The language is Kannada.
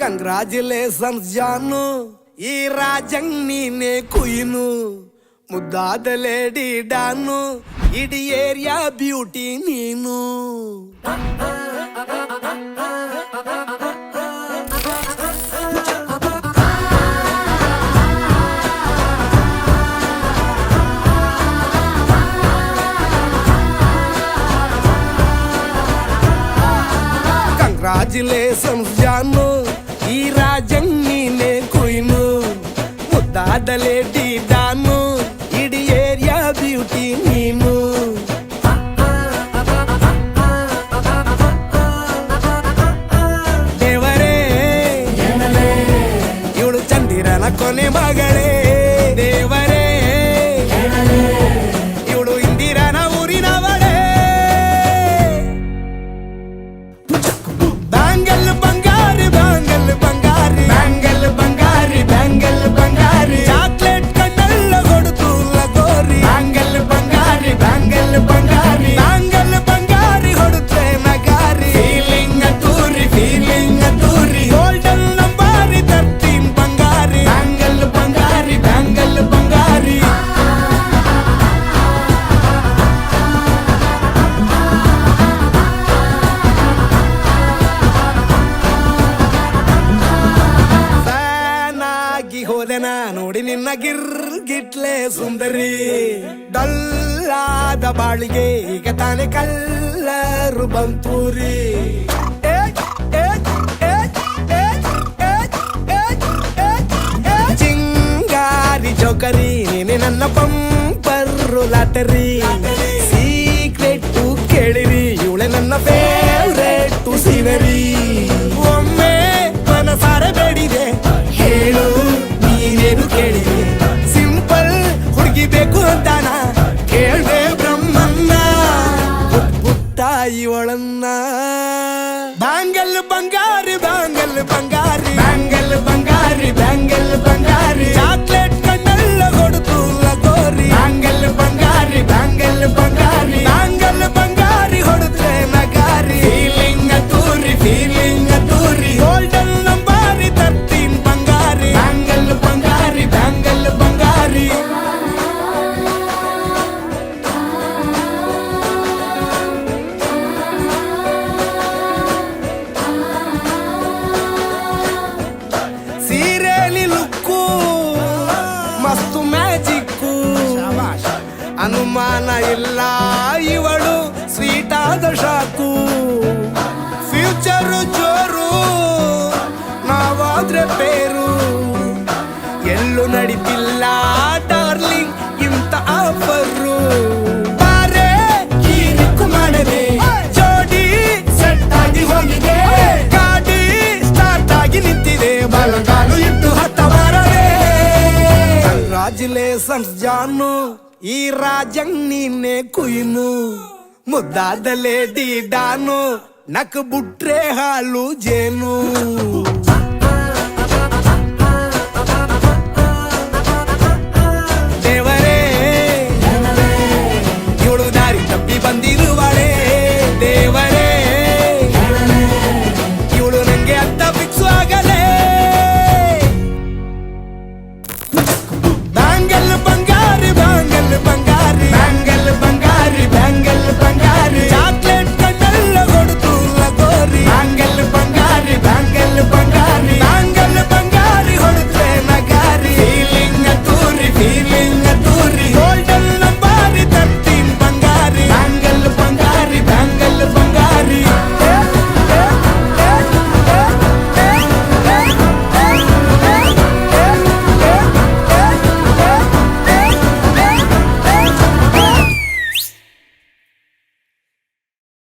ಕಂಗ್ರಾಚುಲೇಷನ್ಸ್ ಜಾನು, ಈ ರಾಜಂಗ್ ನೀನೆ ಕುಯ್ನು, ಮುದ್ದಾದ ಲೇಡಿ ಡಾನು, ಇಡೀ ಏರಿಯಾ ಬ್ಯೂಟಿ ನೀನು. ಕಂಗ್ರಾಚುಲೇಷನ್ಸ್ ಜಾನು, ಈ ರಾಜಂಗ್ ನೀನೆ ಕುಯ್ನು, ಮುದ್ದಾದ ಲೇಡಿ ಡಾನು, ಇಡೀ ಏರಿಯಾ ಬ್ಯೂಟಿ ನೀನು. ದೇವರೇ ಇವಳು ಚಂದಿರನ ಕೊನೆ ಮಗಳೇ, ದೇವರೇ ಇವಳು ಇಂದಿರನ ಊರಿನವಳೇ. ಬ್ಯಾಂಗಲ್ ಬಂಗಾರಿ ಬ್ಯಾಂಗಲ್ ಬಂಗಾರಿ ಬ್ಯಾಂಗಲ್ ಬಂಗಾರಿ ಬ್ಯಾಂಗಲ್ ಬಂಗಾರಿ, ಚಾಕ್ಲೇಟ್ ಕಣ್ಣೆಲ್ಲ ಕೊಡುತ್ತು ಲಗೋರಿ, ಬ್ಯಾಂಗಲ್ ಬಂಗಾರಿ ಬ್ಯಾಂಗಲ್ ಬಂಗಾರಿ ಬ್ಯಾಂಗಲ್ ಬಂಗಾರಿ ಹೊಡುತ್ತೆ ನಗಾರಿ, ಫೀಲಿಂಗ್ ತೂರಿ ಗೋಲ್ಡನ್ ನಂಬಾರಿ 13 ಬಂಗಾರಿ, ಬ್ಯಾಂಗಲ್ ಬಂಗಾರಿ ಬ್ಯಾಂಗಲ್ ಬಂಗಾರಿ. ಹೋದೆನಾ ನೋಡಿ ನಿನ್ನ ಗಿರ್ಗಿಟ್ಲೆ ಸುಂದರಿ, ಡಲ್ಲಾದ ಬಾಳಿಗೆ ಈಗ ತಾನೆ ಕಲ್ಲರು ಬಂತೂರಿ. ಚಿಂಗಾರಿ ಜೋಕರಿ ನೀನೆ ನನ್ನ ಬಂಪರು ಲಾಟರಿ, ಸೀಕ್ರೆಟ್ ಕೇಳಿರಿ ಇವಳೆ ನನ್ನ ಫೇವ್ರೇಟ್ ಸೀನರಿ. ಒಮ್ಮೆ ಮನಸಾರೆ ಬೇಡಿದೆ ಹೇಳು ನೀನೇನು ಕೇಳಿದೆ, ಸಿಂಪಲ್ ಹುಡುಗಿ ಬೇಕು ಅಂತಾನ ಕೇಳ್ದೆ ಬ್ರಹ್ಮನ್ನ, ಪುಟ್ಟ ಇವಳನ್ನ. ಬ್ಯಾಂಗಲ್ ಬಂಗಾರಿ ಬ್ಯಾಂಗಲ್ ಬಂಗಾರಿ ಬ್ಯಾಂಗಲ್ ಬಂಗಾರಿ ಬ್ಯಾಂಗಲ್ ಬಂಗಾರಿ, ಚಾಕ್ಲೇಟ್ ಕಣ್ಣೆಲ್ಲ ಕೊಡುತ್ತು ಲಗೋರಿ, ಬ್ಯಾಂಗಲ್ ಬಂಗಾರಿ ಬ್ಯಾಂಗಲ್ ಬಂಗಾರಿ ಬ್ಯಾಂಗಲ್ ಬಂಗಾರಿ ಹೊಡುತ್ತೆ ನಗಾರಿ, ಫೀಲಿಂಗ್ ತೂರಿ ಗೋಲ್ಡನ್ ನಂಬಾರಿ 13 ಬಂಗಾರಿ, ಬ್ಯಾಂಗಲ್ ಬಂಗಾರಿ ಬ್ಯಾಂಗಲ್ ಬಂಗಾರಿ. ಸೀರೆಲಿ ಲುಕ್ಕು ಮಸ್ತು ಮ್ಯಾಜಿಕ್ಕು, ಅನುಮಾನ ಇಲ್ಲ ಇವಳು ಸ್ವೀಟ್ ಆದ ಶಾಕು, ಫ್ಯೂಚರು ಜೋರು ನಾವಾದ್ರೆ ಬೇರು, ಎಲ್ಲೂ ನಡೀತಿಲ್ಲ ಡಾರ್ಲಿಂಗ್ ಇಂತ ಆಫರು. ಬಾರೆ ಹೀರಿಕ್ಕು ಮಾಡದೆ ಜೋಡಿ ಸೆಟ್ ಆಗಿ ಹೋಗಿದೆ, ಗಾಡಿ ಸ್ಟಾರ್ಟ್ ಆಗಿ ನಿಂತಿದೆ, ಬಲಗಾಲು ಇಟ್ಟು ಹತ್ತ ಬಾರದೆ. ಕಂಗ್ರಾಚುಲೇಷನ್ಸ್ ಜಾನು, ಈ ರಾಜಂಗ್ ನೀನೆ ಕುಯ್ನು, ಮುದ್ದಾದ ಲೇಡಿ ಡಾನು, ನಕ್ ಬುಟ್ರೆ ಹಾಲು ಜೇನು.